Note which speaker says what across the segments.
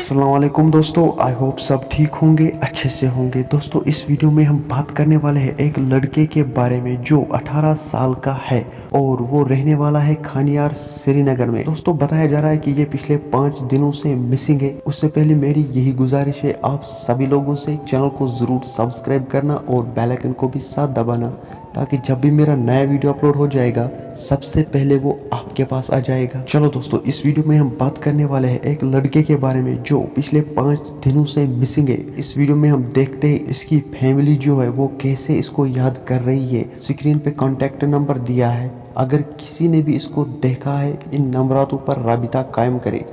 Speaker 1: अस्सलाम वालेकुम दोस्तों, आई होप सब ठीक होंगे, अच्छे से होंगे। दोस्तों इस वीडियो में हम बात करने वाले हैं एक लड़के के बारे में जो 18 साल का है और वो रहने वाला है खानियार श्रीनगर में। दोस्तों बताया जा रहा है कि ये पिछले 5 दिनों से मिसिंग है। उससे पहले मेरी यही गुजारिश है आप सभी लोगों से, चैनल को जरूर सब्सक्राइब करना और बेल आइकन को भी साथ दबाना, ताकि जब भी मेरा नया वीडियो अपलोड हो जाएगा सबसे पहले वो आपके पास आ जाएगा। चलो दोस्तों इस वीडियो में हम बात करने वाले हैं एक लड़के के बारे में जो पिछले 5 दिनों से मिसिंग है। इस वीडियो में हम देखते हैं इसकी फैमिली जो है वो कैसे इसको याद कर रही है। स्क्रीन पे कॉन्टेक्ट नंबर दिया है, अगर किसी ने भी इसको देखा है इन नंबरातों पर राबिता कायम करे।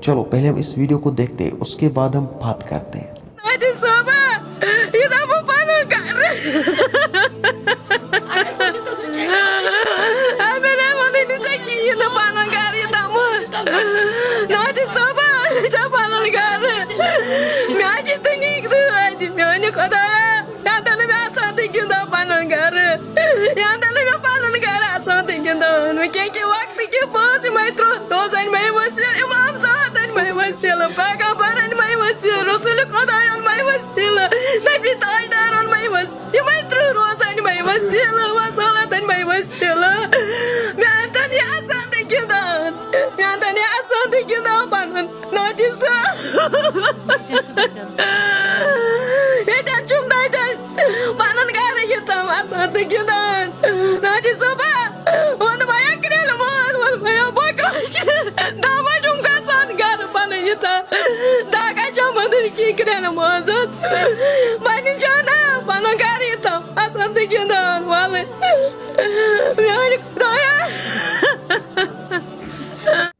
Speaker 1: चलो पहले हम इस वीडियो को देखते हैं, उसके बाद हम बात करते हैं।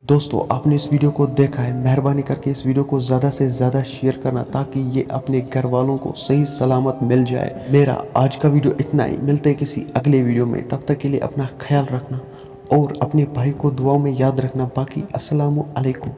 Speaker 1: दोस्तों आपने इस वीडियो को देखा है, मेहरबानी करके इस वीडियो को ज़्यादा से ज़्यादा शेयर करना ताकि ये अपने घर वालों को सही सलामत मिल जाए। मेरा आज का वीडियो इतना ही, मिलते हैं किसी अगले वीडियो में। तब तक के लिए अपना ख्याल रखना और अपने भाई को दुआ में याद रखना। बाकी अस्सलामु अलैकुम।